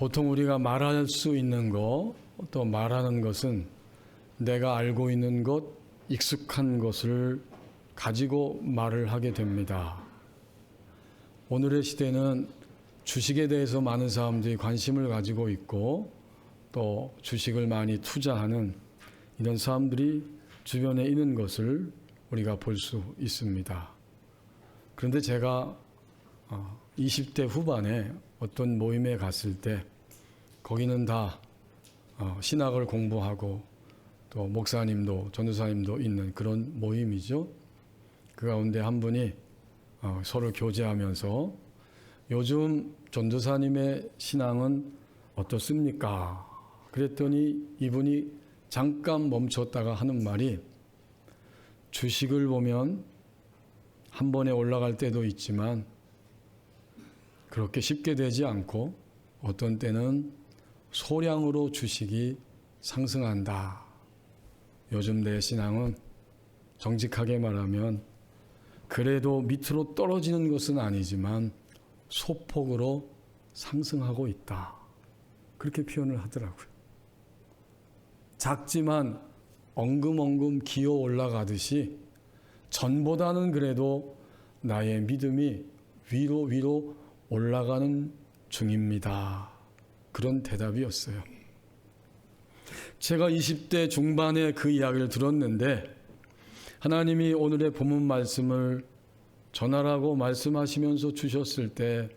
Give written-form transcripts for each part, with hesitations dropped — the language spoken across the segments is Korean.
보통 우리가 말할 수 있는 것, 또 말하는 것은 내가 알고 있는 것, 익숙한 것을 가지고 말을 하게 됩니다. 오늘의 시대는 주식에 대해서 많은 사람들이 관심을 가지고 있고 또 주식을 많이 투자하는 이런 사람들이 주변에 있는 것을 우리가 볼 수 있습니다. 그런데 제가 20대 후반에 어떤 모임에 갔을 때 거기는 다 신학을 공부하고 또 목사님도 전도사님도 있는 그런 모임이죠. 그 가운데 한 분이 서로 교제하면서 요즘 전도사님의 신앙은 어떻습니까? 그랬더니 이분이 잠깐 멈췄다가 하는 말이, 주식을 보면 한 번에 올라갈 때도 있지만 그렇게 쉽게 되지 않고 어떤 때는 소량으로 주식이 상승한다. 요즘 내 신앙은 정직하게 말하면 그래도 밑으로 떨어지는 것은 아니지만 소폭으로 상승하고 있다. 그렇게 표현을 하더라고요. 작지만 엉금엉금 기어 올라가듯이 전보다는 그래도 나의 믿음이 위로 올라가는 중입니다. 그런 대답이었어요. 제가 20대 중반에 그 이야기를 들었는데 하나님이 오늘의 본문 말씀을 전하라고 말씀하시면서 주셨을 때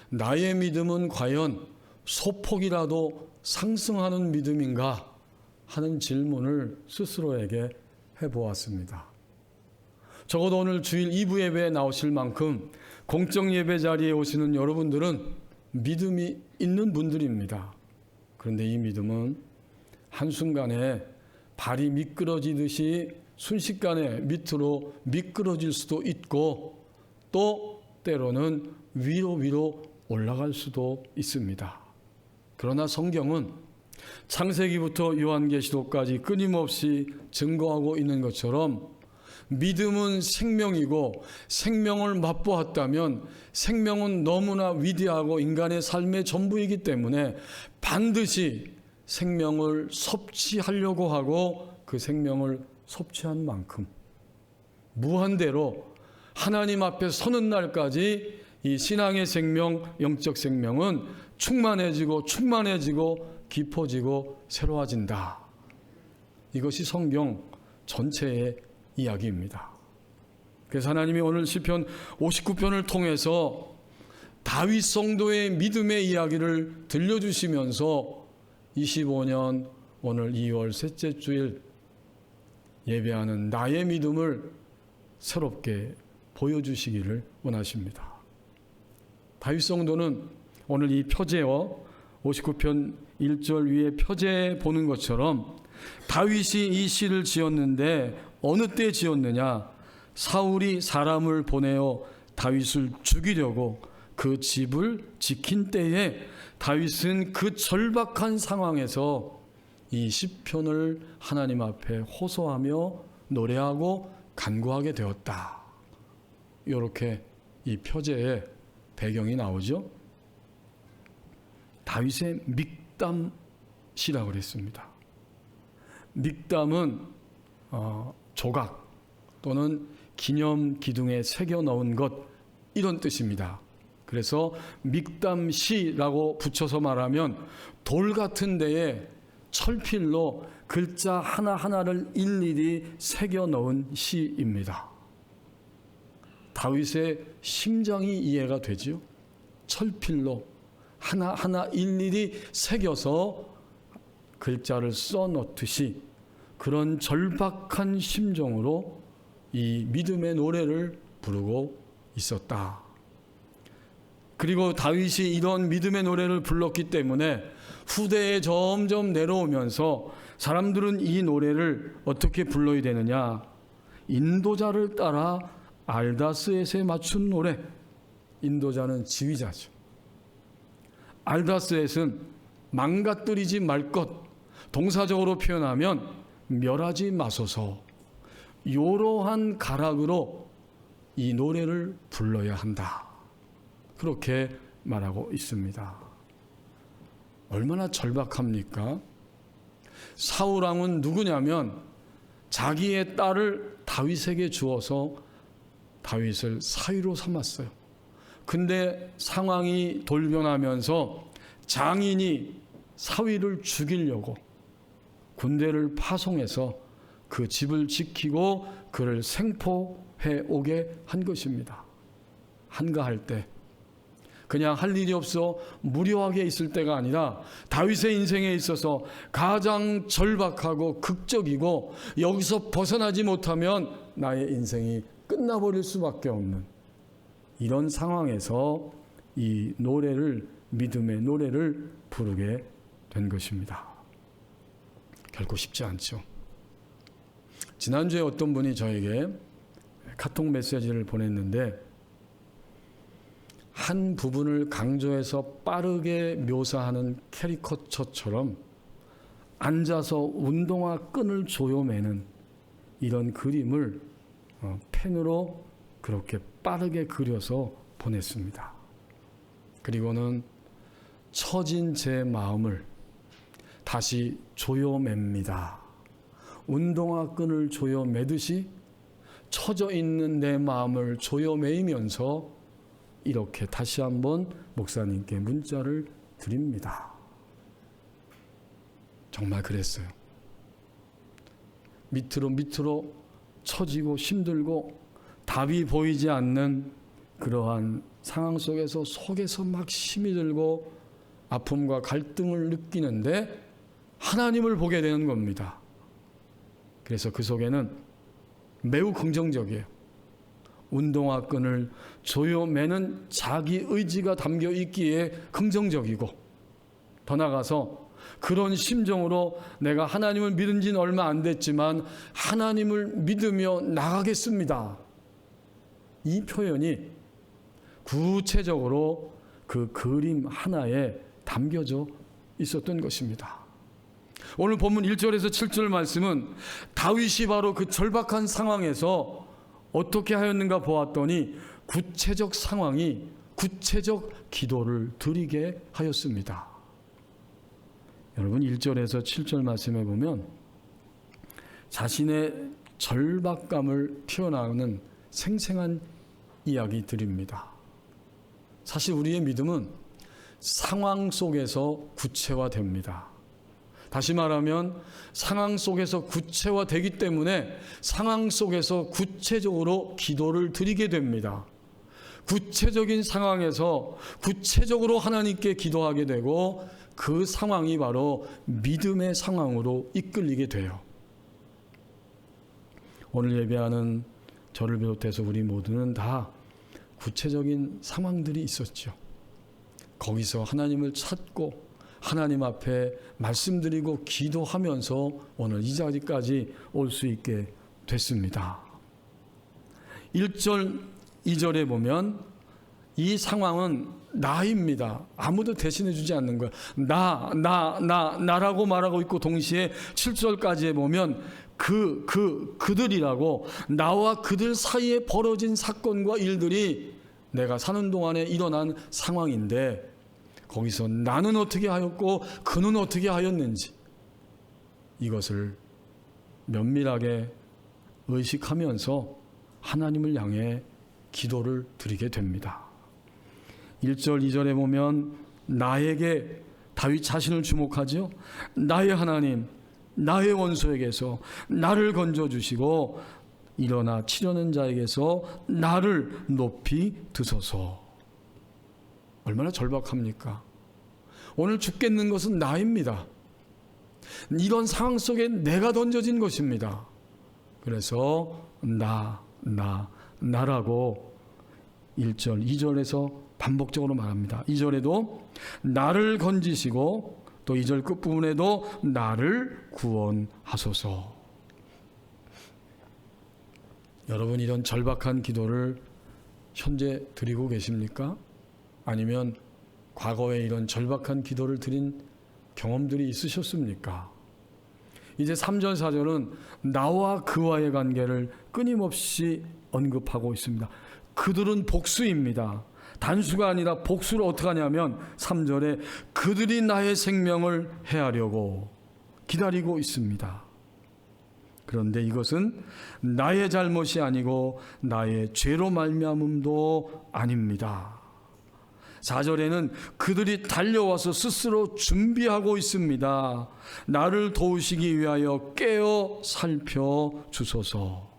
나의 믿음은 과연 소폭이라도 상승하는 믿음인가 하는 질문을 스스로에게 해보았습니다. 적어도 오늘 주일 2부 예배에 나오실 만큼 공적 예배 자리에 오시는 여러분들은 믿음이 있는 분들입니다. 그런데 이 믿음은 한순간에 발이 미끄러지듯이 순식간에 밑으로 미끄러질 수도 있고 또 때로는 위로 올라갈 수도 있습니다. 그러나 성경은 창세기부터 요한계시록까지 끊임없이 증거하고 있는 것처럼 믿음은 생명이고 생명을 맛보았다면 생명은 너무나 위대하고 인간의 삶의 전부이기 때문에 반드시 생명을 섭취하려고 하고 그 생명을 섭취한 만큼 무한대로 하나님 앞에 서는 날까지 이 신앙의 생명, 영적 생명은 충만해지고 깊어지고 새로워진다. 이것이 성경 전체의 이야기입니다. 그래서 하나님이 오늘 시편 59편을 통해서 다윗 성도의 믿음의 이야기를 들려주시면서 25년 오늘 2월 셋째 주일 예배하는 나의 믿음을 새롭게 보여주시기를 원하십니다. 다윗 성도는 오늘 이 표제어 59편 1절 위에 표제에 보는 것처럼 다윗이 이 시를 지었는데 어느 때 지었느냐? 사울이 사람을 보내어 다윗을 죽이려고 그 집을 지킨 때에 다윗은 그 절박한 상황에서 이 시편을 하나님 앞에 호소하며 노래하고 간구하게 되었다. 이렇게 이 표제의 배경이 나오죠. 다윗의 믹담시라고 그랬습니다. 믹담은 조각 또는 기념 기둥에 새겨 넣은 것, 이런 뜻입니다. 그래서 믹담시라고 붙여서 말하면 돌 같은 데에 철필로 글자 하나하나를 일일이 새겨 넣은 시입니다. 다윗의 심정이 이해가 되지요. 철필로 하나하나 일일이 새겨서 글자를 써 넣듯이 그런 절박한 심정으로 이 믿음의 노래를 부르고 있었다. 그리고 다윗이 이런 믿음의 노래를 불렀기 때문에 후대에 점점 내려오면서 사람들은 이 노래를 어떻게 불러야 되느냐? 인도자를 따라 알다스엣에 맞춘 노래. 인도자는 지휘자죠. 알다스엣은 망가뜨리지 말 것, 동사적으로 표현하면 멸하지 마소서, 이러한 가락으로 이 노래를 불러야 한다. 그렇게 말하고 있습니다. 얼마나 절박합니까? 사울왕은 누구냐면 자기의 딸을 다윗에게 주어서 다윗을 사위로 삼았어요. 근데 상황이 돌변하면서 장인이 사위를 죽이려고 군대를 파송해서 그 집을 지키고 그를 생포해 오게 한 것입니다. 한가할 때 그냥 할 일이 없어 무료하게 있을 때가 아니라 다윗의 인생에 있어서 가장 절박하고 극적이고 여기서 벗어나지 못하면 나의 인생이 끝나버릴 수밖에 없는 이런 상황에서 이 노래를, 믿음의 노래를 부르게 된 것입니다. 결코 쉽지 않죠. 지난주에 어떤 분이 저에게 카톡 메시지를 보냈는데 한 부분을 강조해서 빠르게 묘사하는 캐리커처처럼 앉아서 운동화 끈을 조여매는 이런 그림을 펜으로 그렇게 빠르게 그려서 보냈습니다. 그리고는 처진 제 마음을 다시 조여맵니다. 운동화 끈을 조여매듯이 처져 있는 내 마음을 조여매이면서 이렇게 다시 한번 목사님께 문자를 드립니다. 정말 그랬어요. 밑으로 처지고 힘들고 답이 보이지 않는 그러한 상황 속에서 막 힘이 들고 아픔과 갈등을 느끼는데 하나님을 보게 되는 겁니다. 그래서 그 속에는 매우 긍정적이에요. 운동화 끈을 조여매는 자기 의지가 담겨 있기에 긍정적이고 더 나아가서 그런 심정으로 내가 하나님을 믿은 지는 얼마 안 됐지만 하나님을 믿으며 나가겠습니다. 이 표현이 구체적으로 그 그림 하나에 담겨져 있었던 것입니다. 오늘 본문 1절에서 7절 말씀은 다윗이 바로 그 절박한 상황에서 어떻게 하였는가 보았더니 구체적 상황이 구체적 기도를 드리게 하였습니다. 여러분 1절에서 7절 말씀에 보면 자신의 절박감을 표현하는 생생한 이야기들입니다. 사실 우리의 믿음은 상황 속에서 구체화됩니다. 다시 말하면 상황 속에서 구체화되기 때문에 상황 속에서 구체적으로 기도를 드리게 됩니다. 구체적인 상황에서 구체적으로 하나님께 기도하게 되고 그 상황이 바로 믿음의 상황으로 이끌리게 돼요. 오늘 예배하는 저를 비롯해서 우리 모두는 다 구체적인 상황들이 있었죠. 거기서 하나님을 찾고 하나님 앞에 말씀드리고 기도하면서 오늘 이 자리까지 올 수 있게 됐습니다. 1절, 2절에 보면 이 상황은 나입니다. 아무도 대신해 주지 않는 거야. 나라고 말하고 있고 동시에 7절까지에 보면 그들이라고 나와 그들 사이에 벌어진 사건과 일들이 내가 사는 동안에 일어난 상황인데 거기서 나는 어떻게 하였고 그는 어떻게 하였는지 이것을 면밀하게 의식하면서 하나님을 향해 기도를 드리게 됩니다. 1절, 2절에 보면 나에게 다윗 자신을 주목하죠. 나의 하나님, 나의 원수에게서 나를 건져주시고 일어나 치려는 자에게서 나를 높이 드소서. 얼마나 절박합니까? 오늘 죽겠는 것은 나입니다. 이런 상황 속에 내가 던져진 것입니다. 그래서 나라고 1절, 2절에서 반복적으로 말합니다. 2절에도 나를 건지시고 또 2절 끝부분에도 나를 구원하소서. 여러분 이런 절박한 기도를 현재 드리고 계십니까? 아니면 과거에 이런 절박한 기도를 드린 경험들이 있으셨습니까? 이제 3절, 4절은 나와 그와의 관계를 끊임없이 언급하고 있습니다. 그들은 복수입니다. 단수가 아니라 복수로 어떻게 하냐면 3절에 그들이 나의 생명을 해하려고 기다리고 있습니다. 그런데 이것은 나의 잘못이 아니고 나의 죄로 말미암음도 아닙니다. 4절에는 그들이 달려와서 스스로 준비하고 있습니다. 나를 도우시기 위하여 깨어 살펴주소서.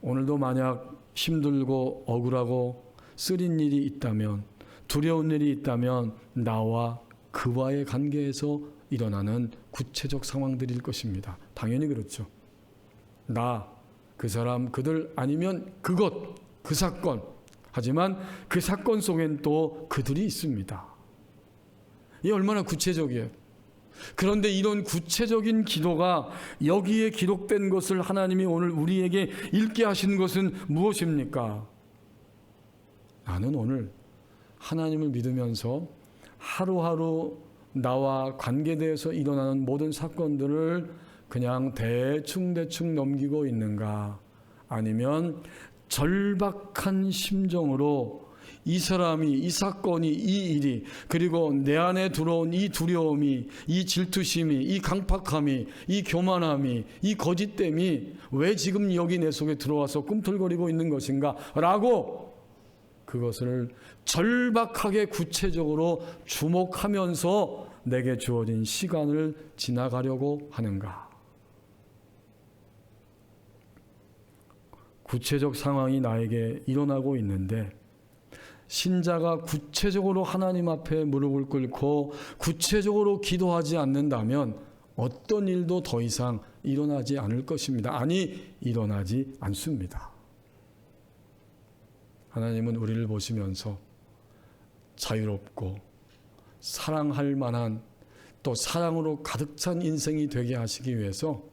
오늘도 만약 힘들고 억울하고 쓰린 일이 있다면, 두려운 일이 있다면 나와 그와의 관계에서 일어나는 구체적 상황들일 것입니다. 당연히 그렇죠. 나, 그 사람, 그들 아니면 그것, 그 사건. 하지만 그 사건 속엔 또 그들이 있습니다. 이게 얼마나 구체적이에요. 그런데 이런 구체적인 기도가 여기에 기록된 것을 하나님이 오늘 우리에게 읽게 하신 것은 무엇입니까? 나는 오늘 하나님을 믿으면서 하루하루 나와 관계되어서 일어나는 모든 사건들을 그냥 대충 넘기고 있는가? 아니면 절박한 심정으로 이 사람이, 이 사건이, 이 일이, 그리고 내 안에 들어온 이 두려움이, 이 질투심이, 이 강팍함이, 이 교만함이, 이 거짓됨이 왜 지금 여기 내 속에 들어와서 꿈틀거리고 있는 것인가? 라고 그것을 절박하게 구체적으로 주목하면서 내게 주어진 시간을 지나가려고 하는가? 구체적 상황이 나에게 일어나고 있는데 신자가 구체적으로 하나님 앞에 무릎을 꿇고 구체적으로 기도하지 않는다면 어떤 일도 더 이상 일어나지 않을 것입니다. 아니, 일어나지 않습니다. 하나님은 우리를 보시면서 자유롭고 사랑할 만한, 또 사랑으로 가득 찬 인생이 되게 하시기 위해서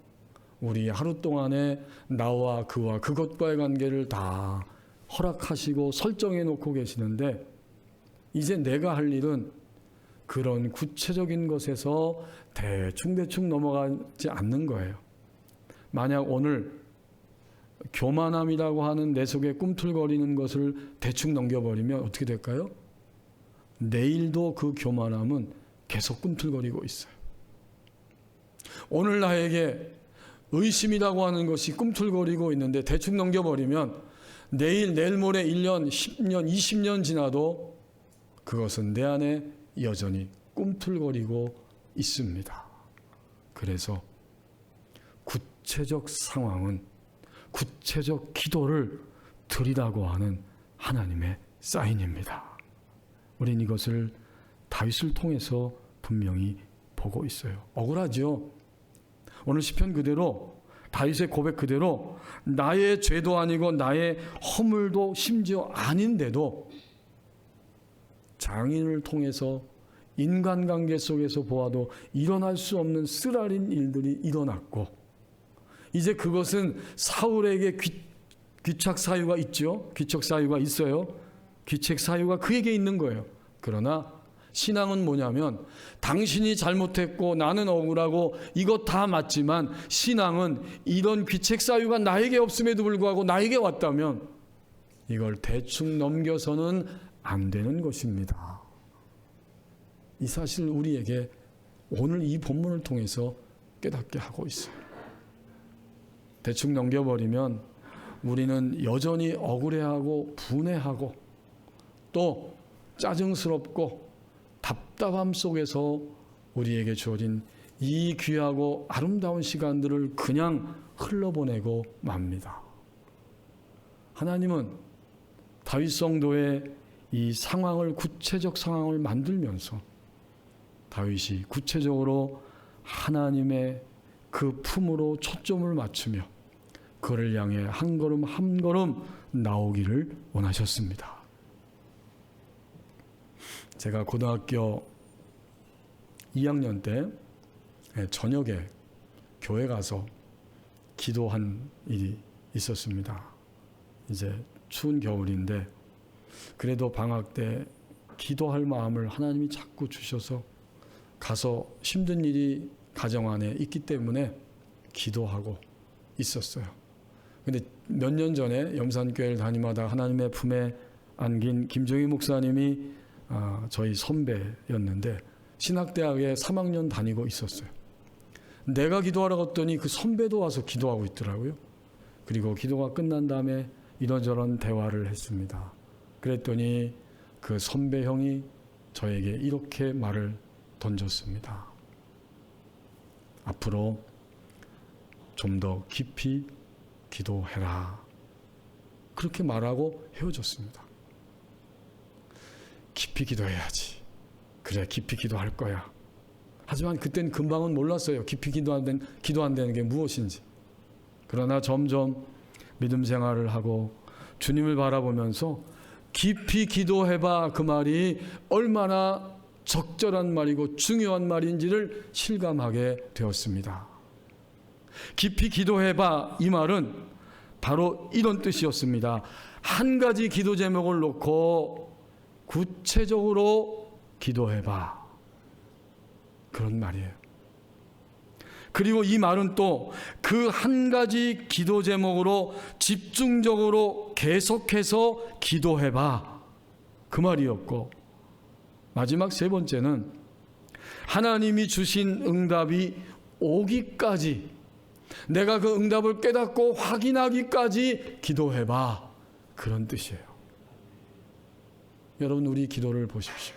우리 하루 동안에 나와 그와 그것과의 관계를 다 허락하시고 설정해 놓고 계시는데, 이제 내가 할 일은 그런 구체적인 것에서 대충 넘어가지 않는 거예요. 만약 오늘 교만함이라고 하는 내 속에 꿈틀거리는 것을 대충 넘겨버리면 어떻게 될까요? 내일도 그 교만함은 계속 꿈틀거리고 있어요. 오늘 나에게 의심이라고 하는 것이 꿈틀거리고 있는데 대충 넘겨버리면 내일 모레 1년, 10년, 20년 지나도 그것은 내 안에 여전히 꿈틀거리고 있습니다. 그래서 구체적 상황은 구체적 기도를 드리라고 하는 하나님의 사인입니다. 우린 이것을 다윗을 통해서 분명히 보고 있어요. 억울하죠. 오늘 시편 그대로, 다윗의 고백 그대로 나의 죄도 아니고 나의 허물도 심지어 아닌데도 장인을 통해서 인간관계 속에서 보아도 일어날 수 없는 쓰라린 일들이 일어났고, 이제 그것은 사울에게 귀착 사유가 있죠. 귀책 사유가 있어요. 귀책 사유가 그에게 있는 거예요. 그러나 신앙은 뭐냐면 당신이 잘못했고 나는 억울하고 이것 다 맞지만, 신앙은 이런 귀책 사유가 나에게 없음에도 불구하고 나에게 왔다면 이걸 대충 넘겨서는 안 되는 것입니다. 이 사실을 우리에게 오늘 이 본문을 통해서 깨닫게 하고 있어요. 대충 넘겨버리면 우리는 여전히 억울해하고 분해하고 또 짜증스럽고 답답함 속에서 우리에게 주어진 이 귀하고 아름다운 시간들을 그냥 흘러보내고 맙니다. 하나님은 다윗 성도의 이 상황을, 구체적 상황을 만들면서 다윗이 구체적으로 하나님의 그 품으로 초점을 맞추며 그를 향해 한 걸음 한 걸음 나오기를 원하셨습니다. 제가 고등학교 2학년 때 저녁에 교회 가서 기도한 일이 있었습니다. 이제 추운 겨울인데 그래도 방학 때 기도할 마음을 하나님이 자꾸 주셔서 가서 힘든 일이 가정 안에 있기 때문에 기도하고 있었어요. 근데 몇 년 전에 염산교회를 다니마다 하나님의 품에 안긴 김종희 목사님이 저희 선배였는데 신학대학에 3학년 다니고 있었어요. 내가 기도하러 갔더니 그 선배도 와서 기도하고 있더라고요. 그리고 기도가 끝난 다음에 이런저런 대화를 했습니다. 그랬더니 그 선배 형이 저에게 이렇게 말을 던졌습니다. 앞으로 좀 더 깊이 기도해라. 그렇게 말하고 헤어졌습니다. 깊이 기도해야지. 그래, 깊이 기도할 거야. 하지만 그땐 금방은 몰랐어요. 깊이 기도한다는 게 무엇인지. 그러나 점점 믿음 생활을 하고 주님을 바라보면서 깊이 기도해봐, 그 말이 얼마나 적절한 말이고 중요한 말인지를 실감하게 되었습니다. 깊이 기도해봐, 이 말은 바로 이런 뜻이었습니다. 한 가지 기도 제목을 놓고 구체적으로 기도해봐, 그런 말이에요. 그리고 이 말은 또 그 한 가지 기도 제목으로 집중적으로 계속해서 기도해봐, 그 말이었고, 마지막 세 번째는 하나님이 주신 응답이 오기까지, 내가 그 응답을 깨닫고 확인하기까지 기도해봐, 그런 뜻이에요. 여러분, 우리 기도를 보십시오.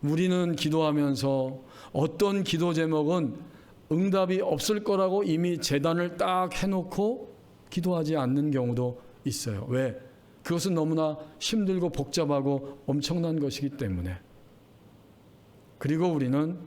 우리는 기도하면서 어떤 기도 제목은 응답이 없을 거라고 이미 제단을 딱 해놓고 기도하지 않는 경우도 있어요. 왜? 그것은 너무나 힘들고 복잡하고 엄청난 것이기 때문에. 그리고 우리는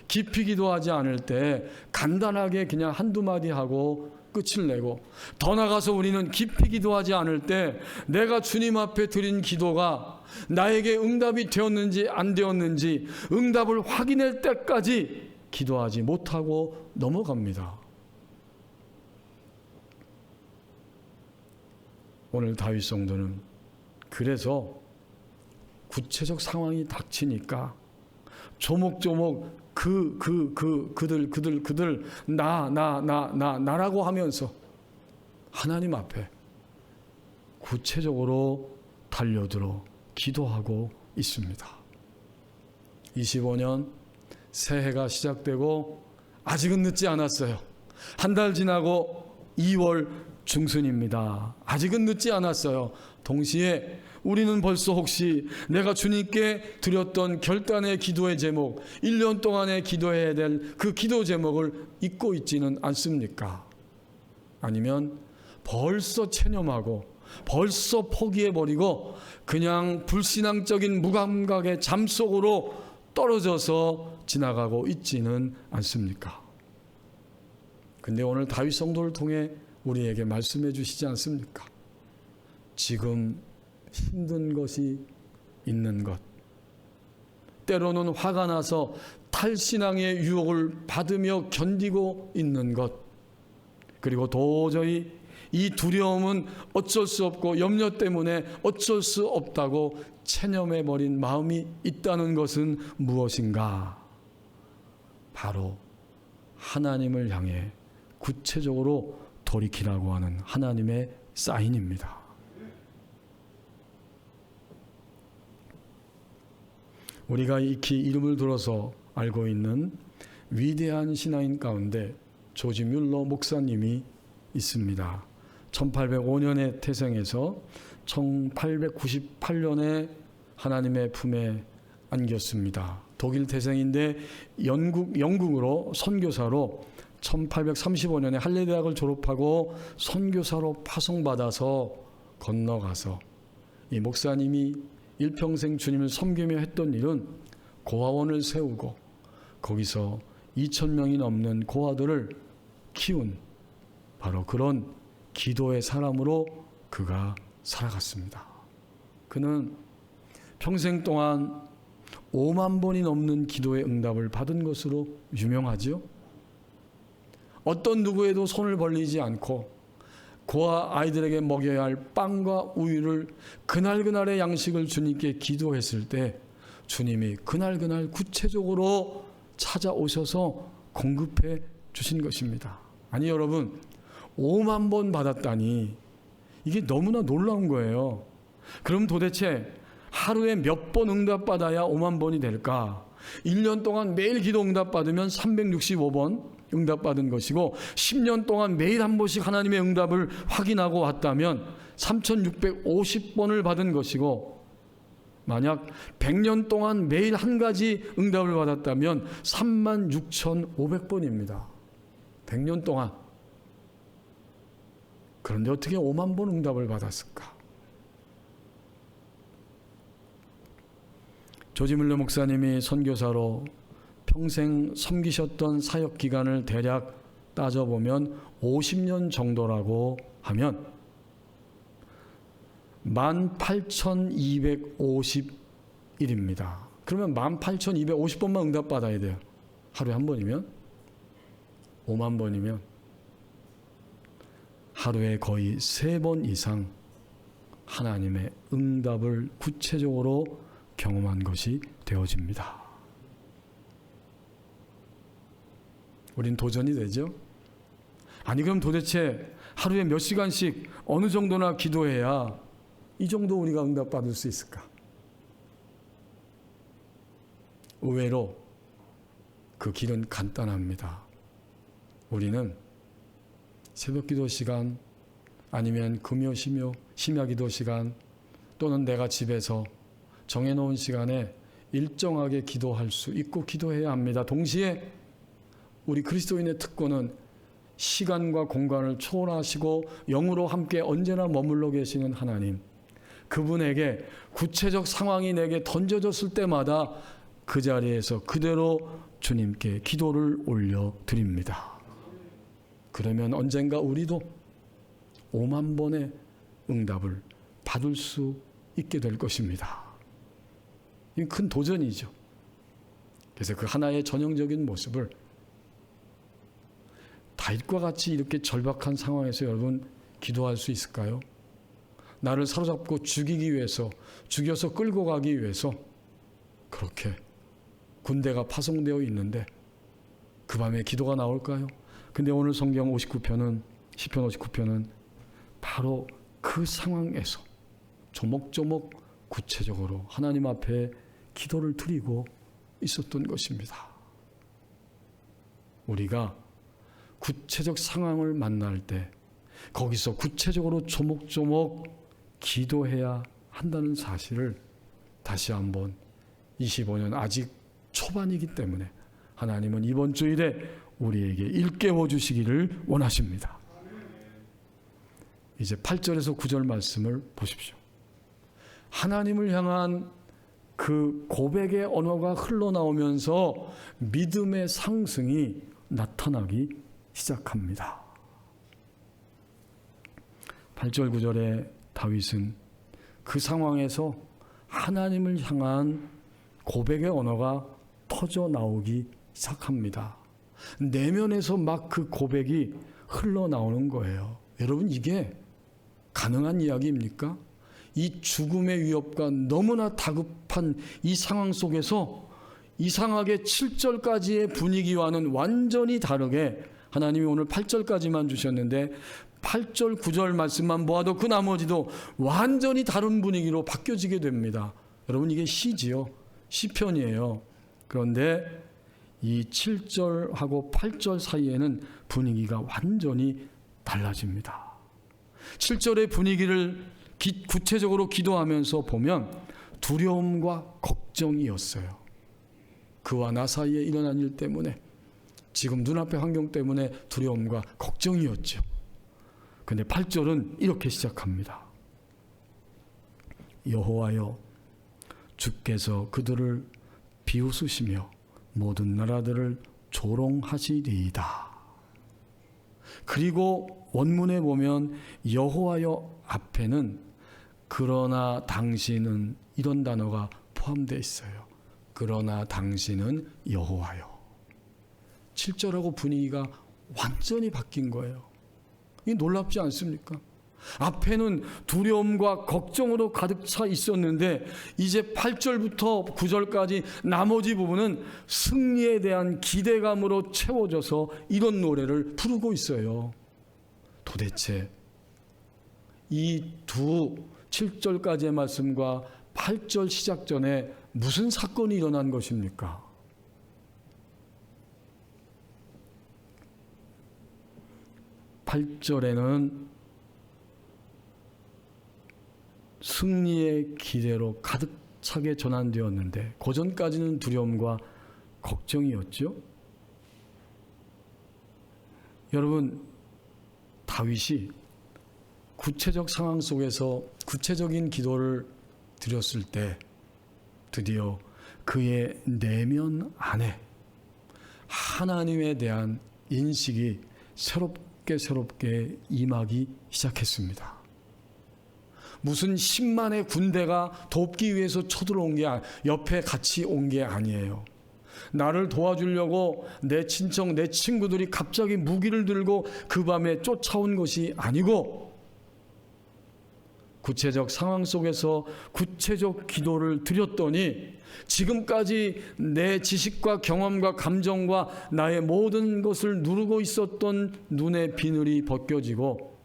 깊이 기도하지 않을 때 간단하게 그냥 한두 마디 하고 끝을 내고, 더 나아가서 우리는 깊이 기도하지 않을 때 내가 주님 앞에 드린 기도가 나에게 응답이 되었는지 안 되었는지 응답을 확인할 때까지 기도하지 못하고 넘어갑니다. 오늘 다윗 성도는 그래서 구체적 상황이 닥치니까 조목조목 그들 나라고 하면서 하나님 앞에 구체적으로 달려들어 기도하고 있습니다. 25년 새해가 시작되고 아직은 늦지 않았어요. 한 달 지나고 2월 중순입니다. 아직은 늦지 않았어요. 동시에 우리는 벌써 혹시 내가 주님께 드렸던 결단의 기도의 제목, 1년 동안에 기도해야 될 그 기도 제목을 잊고 있지는 않습니까? 아니면 벌써 체념하고 벌써 포기해버리고 그냥 불신앙적인 무감각의 잠 속으로 떨어져서 지나가고 있지는 않습니까? 근데 오늘 다윗 성도를 통해 우리에게 말씀해 주시지 않습니까? 지금 힘든 것이 있는 것, 때로는 화가 나서 탈신앙의 유혹을 받으며 견디고 있는 것, 그리고 도저히 이 두려움은 어쩔 수 없고 염려 때문에 어쩔 수 없다고 체념해버린 마음이 있다는 것은 무엇인가? 바로 하나님을 향해 구체적으로 돌이키라고 하는 하나님의 사인입니다. 우리가 익히 이름을 들어서 알고 있는 위대한 신앙인 가운데 조지 뮬러 목사님이 있습니다. 1805년에 태생해서 1898년에 하나님의 품에 안겼습니다. 독일 태생인데 영국으로 선교사로 1835년에 할례대학을 졸업하고 선교사로 파송받아서 건너가서 이 목사님이 일평생 주님을 섬기며 했던 일은 고아원을 세우고 거기서 2,000명이 넘는 고아들을 키운 바로 그런 기도의 사람으로 그가 살아갔습니다. 그는 평생 동안 5만 번이 넘는 기도의 응답을 받은 것으로 유명하죠. 어떤 누구에도 손을 벌리지 않고 고아 아이들에게 먹여야 할 빵과 우유를 그날그날의 양식을 주님께 기도했을 때 주님이 그날그날 구체적으로 찾아오셔서 공급해 주신 것입니다. 아니 여러분, 5만 번 받았다니 이게 너무나 놀라운 거예요. 그럼 도대체 하루에 몇 번 응답받아야 5만 번이 될까? 1년 동안 매일 기도 응답받으면 365번 응답받은 것이고 10년 동안 매일 한 번씩 하나님의 응답을 확인하고 왔다면 3650번을 받은 것이고, 만약 100년 동안 매일 한 가지 응답을 받았다면 36,500번입니다. 100년 동안. 그런데 어떻게 5만 번 응답을 받았을까? 조지 물러 목사님이 선교사로 평생 섬기셨던 사역 기간을 대략 따져보면 50년 정도라고 하면 18,251입니다. 그러면 18,250번만 응답받아야 돼요. 하루에 한 번이면. 5만 번이면 하루에 거의 3번 이상 하나님의 응답을 구체적으로 경험한 것이 되어집니다. 우린 도전이 되죠? 아니 그럼 도대체 하루에 몇 시간씩 어느 정도나 기도해야 이 정도 우리가 응답받을 수 있을까? 의외로 그 길은 간단합니다. 우리는 새벽기도 시간, 아니면 금요 심야기도 시간, 또는 내가 집에서 정해놓은 시간에 일정하게 기도할 수 있고 기도해야 합니다. 동시에 우리 그리스도인의 특권은 시간과 공간을 초월하시고 영으로 함께 언제나 머물러 계시는 하나님, 그분에게 구체적 상황이 내게 던져졌을 때마다 그 자리에서 그대로 주님께 기도를 올려드립니다. 그러면 언젠가 우리도 5만 번의 응답을 받을 수 있게 될 것입니다. 이 큰 도전이죠. 그래서 그 하나의 전형적인 모습을 다윗과 같이 이렇게 절박한 상황에서 여러분 기도할 수 있을까요? 나를 사로잡고 죽이기 위해서, 죽여서 끌고 가기 위해서 그렇게 군대가 파송되어 있는데 그 밤에 기도가 나올까요? 근데 오늘 성경 59편은, 시편 59편은 바로 그 상황에서 조목조목 구체적으로 하나님 앞에 기도를 드리고 있었던 것입니다. 우리가 구체적 상황을 만날 때 거기서 구체적으로 조목조목 기도해야 한다는 사실을 다시 한번 25년 아직 초반이기 때문에 하나님은 이번 주일에 우리에게 일깨워 주시기를 원하십니다. 이제 8절에서 9절 말씀을 보십시오. 하나님을 향한 그 고백의 언어가 흘러나오면서 믿음의 상승이 나타나기 시작합니다. 8절 9절에 다윗은 그 상황에서 하나님을 향한 고백의 언어가 터져 나오기 시작합니다. 내면에서 막 그 고백이 흘러나오는 거예요. 여러분, 이게 가능한 이야기입니까? 이 죽음의 위협과 너무나 다급한 이 상황 속에서 이상하게 7절까지의 분위기와는 완전히 다르게 하나님이 오늘 8절까지만 주셨는데 8절 9절 말씀만 보아도 그 나머지도 완전히 다른 분위기로 바뀌어지게 됩니다. 여러분, 이게 시지요. 시편이에요. 그런데 이 7절하고 8절 사이에는 분위기가 완전히 달라집니다. 7절의 분위기를 구체적으로 기도하면서 보면 두려움과 걱정이었어요. 그와 나 사이에 일어난 일 때문에, 지금 눈앞의 환경 때문에 두려움과 걱정이었죠. 근데 8절은 이렇게 시작합니다. 여호와여, 주께서 그들을 비웃으시며 모든 나라들을 조롱하시리이다. 그리고 원문에 보면 여호와여 앞에는 그러나 당신은 이런 단어가 포함되어 있어요. 그러나 당신은 여호와여. 7절하고 분위기가 완전히 바뀐 거예요. 이게 놀랍지 않습니까? 앞에는 두려움과 걱정으로 가득 차 있었는데 이제 8절부터 9절까지 나머지 부분은 승리에 대한 기대감으로 채워져서 이런 노래를 부르고 있어요. 도대체 이 두 7절까지의 말씀과 8절 시작 전에 무슨 사건이 일어난 것입니까? (8절에는) 승리의 기대로 가득 차게 전환되었는데 그 전까지는 두려움과 걱정이었죠. 여러분, 다윗이 구체적 상황 속에서 구체적인 기도를 드렸을 때 드디어 그의 내면 안에 하나님에 대한 인식이 새롭게 임하기 시작했습니다. 무슨 10만의 군대가 돕기 위해서 쳐들어온 게 옆에 같이 온 게 아니에요. 나를 도와주려고 내 친척, 내 친구들이 갑자기 무기를 들고 그 밤에 쫓아온 것이 아니고 구체적 상황 속에서 구체적 기도를 드렸더니 지금까지 내 지식과 경험과 감정과 나의 모든 것을 누르고 있었던 눈의 비늘이 벗겨지고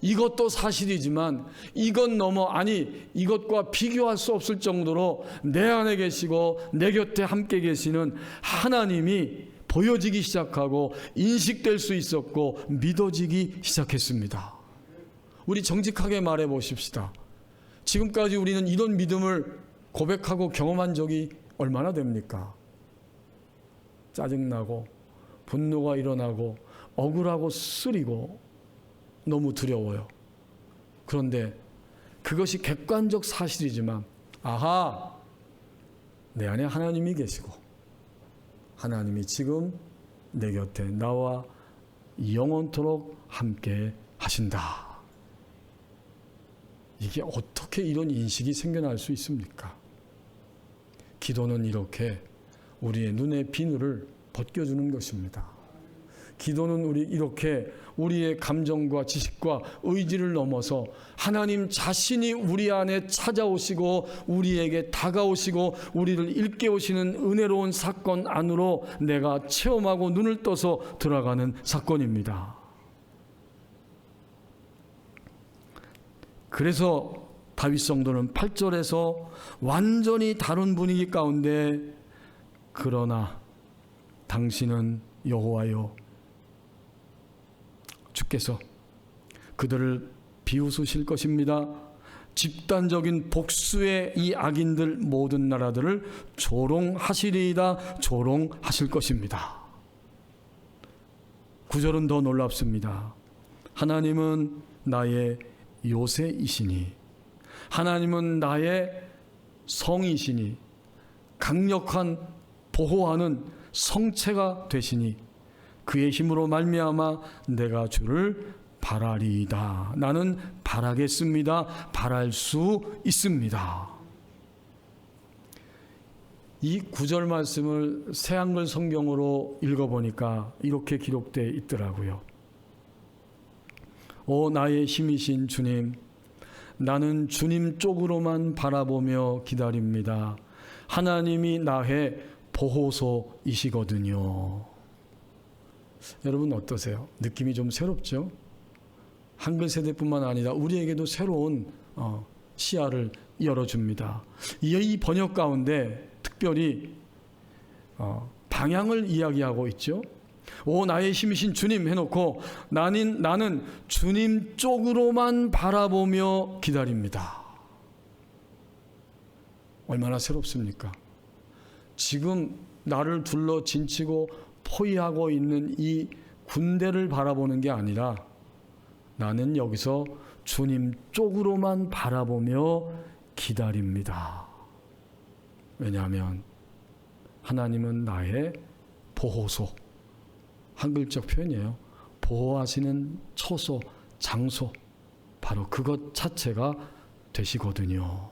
이것도 사실이지만 이것 넘어 이것과 비교할 수 없을 정도로 내 안에 계시고 내 곁에 함께 계시는 하나님이 보여지기 시작하고 인식될 수 있었고 믿어지기 시작했습니다. 우리 정직하게 말해 보십시다. 지금까지 우리는 이런 믿음을 고백하고 경험한 적이 얼마나 됩니까? 짜증나고 분노가 일어나고 억울하고 쓰리고 너무 두려워요. 그런데 그것이 객관적 사실이지만 내 안에 하나님이 계시고 하나님이 지금 내 곁에 나와 영원토록 함께 하신다. 이게 어떻게 이런 인식이 생겨날 수 있습니까? 기도는 이렇게 우리의 눈의 비늘을 벗겨주는 것입니다. 기도는 이렇게 우리의 감정과 지식과 의지를 넘어서 하나님 자신이 우리 안에 찾아오시고 우리에게 다가오시고 우리를 일깨우시는 은혜로운 사건 안으로 내가 체험하고 눈을 떠서 들어가는 사건입니다. 그래서 다윗 성도는 8절에서 완전히 다른 분위기 가운데 그러나 당신은 여호와여 주께서 그들을 비웃으실 것입니다. 집단적인 복수의 이 악인들 모든 나라들을 조롱하시리이다. 조롱하실 것입니다. 9절은 더 놀랍습니다. 하나님은 나의 요새이시니 하나님은 나의 성이시니 강력한 보호하는 성체가 되시니 그의 힘으로 말미암아 내가 주를 바라리이다. 나는 바라겠습니다. 바랄 수 있습니다. 이 9절 말씀을 새한글 성경으로 읽어보니까 이렇게 기록되어 있더라고요. 오 나의 힘이신 주님, 나는 주님 쪽으로만 바라보며 기다립니다. 하나님이 나의 보호소이시거든요. 여러분 어떠세요? 느낌이 좀 새롭죠? 한글 세대뿐만 아니라 우리에게도 새로운 시야를 열어줍니다. 이 번역 가운데 특별히 방향을 이야기하고 있죠. 오 나의 힘이신 주님 해놓고 나는 주님 쪽으로만 바라보며 기다립니다. 얼마나 새롭습니까? 지금 나를 둘러 진치고 포위하고 있는 이 군대를 바라보는 게 아니라 나는 여기서 주님 쪽으로만 바라보며 기다립니다. 왜냐하면 하나님은 나의 보호소, 한글적 표현이에요. 보호하시는 처소, 장소, 바로 그것 자체가 되시거든요.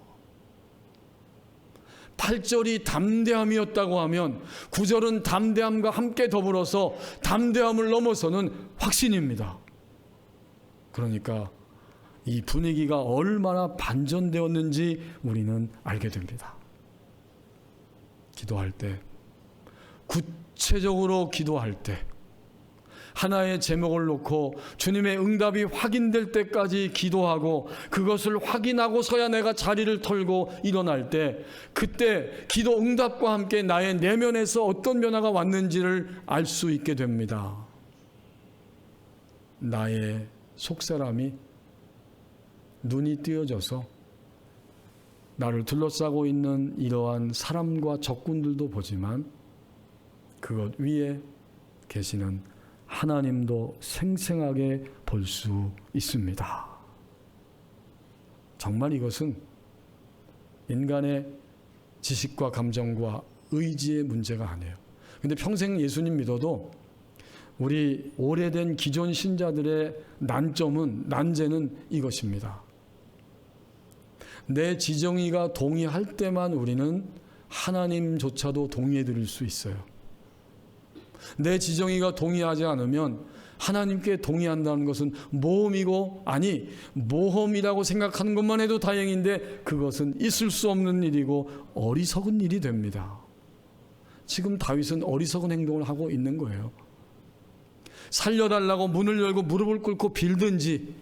8절이 담대함이었다고 하면 9절은 담대함과 함께 더불어서 담대함을 넘어서는 확신입니다. 그러니까 이 분위기가 얼마나 반전되었는지 우리는 알게 됩니다. 기도할 때, 구체적으로 기도할 때, 하나의 제목을 놓고 주님의 응답이 확인될 때까지 기도하고 그것을 확인하고서야 내가 자리를 털고 일어날 때, 그때 기도 응답과 함께 나의 내면에서 어떤 변화가 왔는지를 알 수 있게 됩니다. 나의 속사람이 눈이 띄어져서 나를 둘러싸고 있는 이러한 사람과 적군들도 보지만 그것 위에 계시는 하나님도 생생하게 볼 수 있습니다. 정말 이것은 인간의 지식과 감정과 의지의 문제가 아니에요. 근데 평생 예수님 믿어도 우리 오래된 기존 신자들의 난제는 이것입니다. 내 지정의가 동의할 때만 우리는 하나님조차도 동의해 드릴 수 있어요. 내 지정의가 동의하지 않으면 하나님께 동의한다는 것은 모험이고, 아니 모험이라고 생각하는 것만 해도 다행인데 그것은 있을 수 없는 일이고 어리석은 일이 됩니다. 지금 다윗은 어리석은 행동을 하고 있는 거예요. 살려달라고 문을 열고 무릎을 꿇고 빌든지,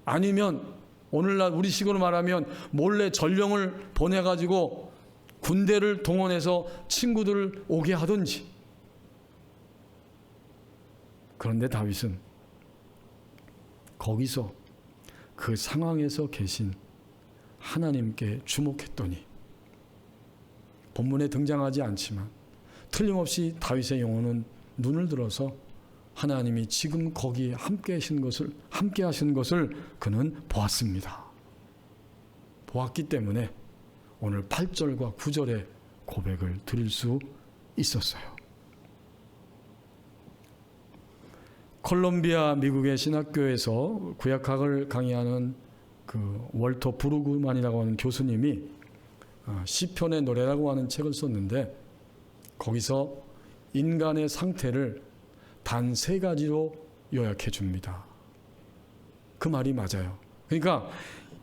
아니면 오늘날 우리식으로 말하면 몰래 전령을 보내가지고 군대를 동원해서 친구들을 오게 하든지. 그런데 다윗은 거기서 그 상황에서 계신 하나님께 주목했더니, 본문에 등장하지 않지만 틀림없이 다윗의 영혼은 눈을 들어서 하나님이 지금 거기 함께 하신 것을 그는 보았습니다. 보았기 때문에 오늘 8절과 9절의 고백을 드릴 수 있었어요. 콜롬비아 미국의 신학교에서 구약학을 강의하는 그 월터 브루그만이라고 하는 교수님이 시편의 노래라고 하는 책을 썼는데, 거기서 인간의 상태를 단 3가지로 요약해 줍니다. 그 말이 맞아요. 그러니까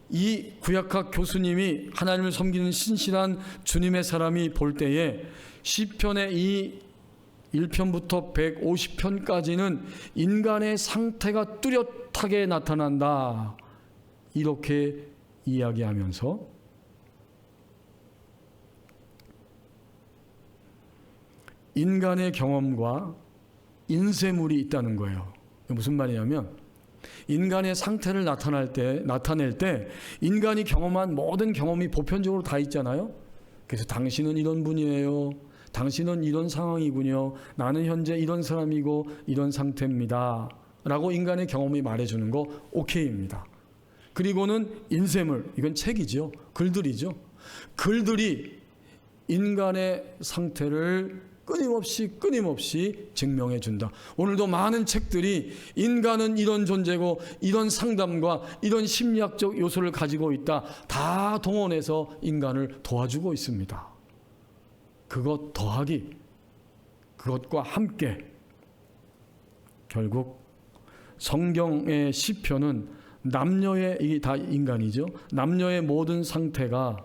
이 구약학 교수님이 하나님을 섬기는 신실한 주님의 사람이 볼 때에 시편의 이 1편부터 150편까지는 인간의 상태가 뚜렷하게 나타난다, 이렇게 이야기하면서 인간의 경험과 인쇄물이 있다는 거예요. 무슨 말이냐면 인간의 상태를 나타낼 때 인간이 경험한 모든 경험이 보편적으로 다 있잖아요. 그래서 당신은 이런 분이에요, 당신은 이런 상황이군요, 나는 현재 이런 사람이고 이런 상태입니다 라고 인간의 경험이 말해주는 거 오케이입니다. 그리고는 인쇄물, 이건 책이죠. 글들이죠. 글들이 인간의 상태를 끊임없이 증명해 준다. 오늘도 많은 책들이 인간은 이런 존재고 이런 상담과 이런 심리학적 요소를 가지고 있다, 다 동원해서 인간을 도와주고 있습니다. 그것 더하기, 그것과 함께 결국 성경의 시편은 남녀의, 이게 다 인간이죠, 남녀의 모든 상태가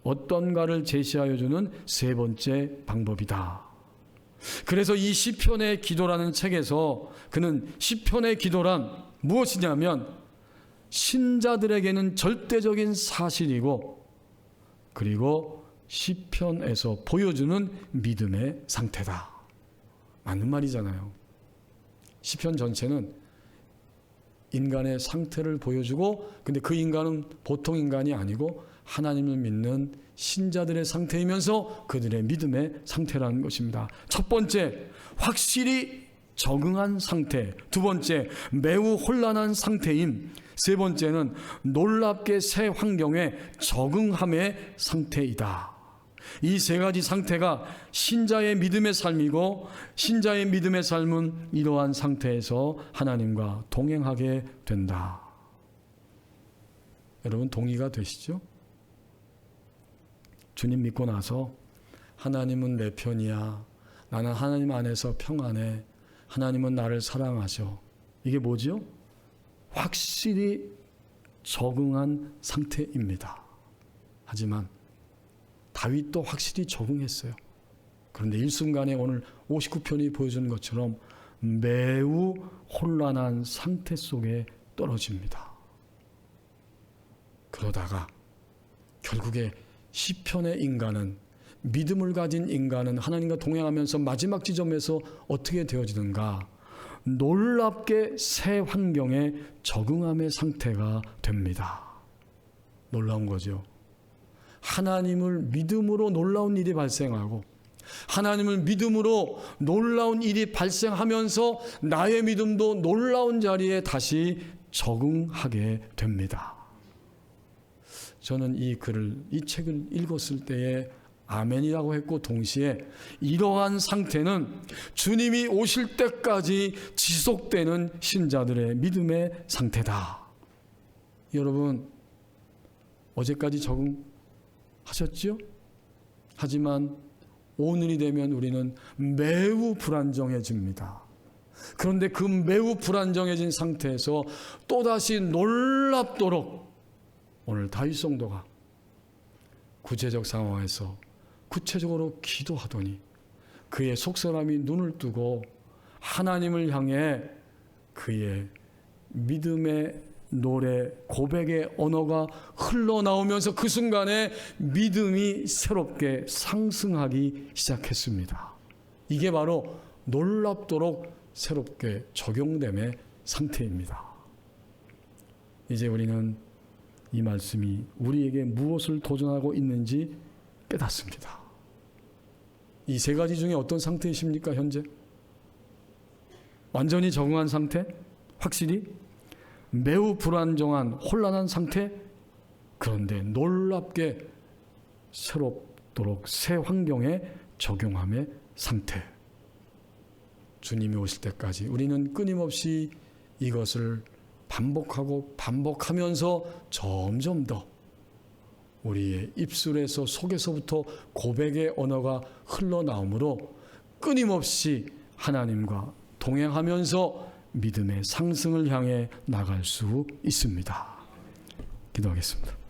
어떤가를 제시하여 주는 3번째 방법이다. 그래서 이 시편의 기도라는 책에서 그는 시편의 기도란 무엇이냐면 신자들에게는 절대적인 사실이고, 그리고 시편에서 보여주는 믿음의 상태다. 맞는 말이잖아요. 시편 전체는 인간의 상태를 보여주고, 근데 그 인간은 보통 인간이 아니고 하나님을 믿는 신자들의 상태이면서 그들의 믿음의 상태라는 것입니다. 첫 번째, 확실히 적응한 상태. 두 번째, 매우 혼란한 상태임. 세 번째는 놀랍게 새 환경에 적응함의 상태이다. 이 3가지 상태가 신자의 믿음의 삶이고, 신자의 믿음의 삶은 이러한 상태에서 하나님과 동행하게 된다. 여러분 동의가 되시죠? 주님 믿고 나서 하나님은 내 편이야, 나는 하나님 안에서 평안해, 하나님은 나를 사랑하셔. 이게 뭐죠? 확실히 적응한 상태입니다. 하지만 다윗도 확실히 적응했어요. 그런데 일순간에 오늘 59편이 보여주는 것처럼 매우 혼란한 상태 속에 떨어집니다. 그러다가 결국에 시편의 인간은, 믿음을 가진 인간은 하나님과 동행하면서 마지막 지점에서 어떻게 되어지는가? 놀랍게 새 환경에 적응함의 상태가 됩니다. 놀라운 거죠. 하나님을 믿음으로 놀라운 일이 발생하고, 하나님을 믿음으로 놀라운 일이 발생하면서 나의 믿음도 놀라운 자리에 다시 적응하게 됩니다. 저는 이 책을 읽었을 때에 아멘이라고 했고, 동시에 이러한 상태는 주님이 오실 때까지 지속되는 신자들의 믿음의 상태다. 여러분, 어제까지 적응하셨죠? 하지만 오늘이 되면 우리는 매우 불안정해집니다. 그런데 그 매우 불안정해진 상태에서 또다시 놀랍도록, 오늘 다윗 성도가 구체적 상황에서 구체적으로 기도하더니 그의 속사람이 눈을 뜨고 하나님을 향해 그의 믿음의 노래, 고백의 언어가 흘러나오면서 그 순간에 믿음이 새롭게 상승하기 시작했습니다. 이게 바로 놀랍도록 새롭게 적용됨의 상태입니다. 이제 우리는 이 말씀이 우리에게 무엇을 도전하고 있는지 깨닫습니다. 이 세 가지 중에 어떤 상태이십니까, 현재? 완전히 적응한 상태? 확실히? 매우 불안정한 혼란한 상태? 그런데 놀랍게 새롭도록 새 환경에 적용함의 상태. 주님이 오실 때까지 우리는 끊임없이 이것을 반복하고 반복하면서 점점 더 우리의 입술에서, 속에서부터 고백의 언어가 흘러나오므로 끊임없이 하나님과 동행하면서 믿음의 상승을 향해 나갈 수 있습니다. 기도하겠습니다.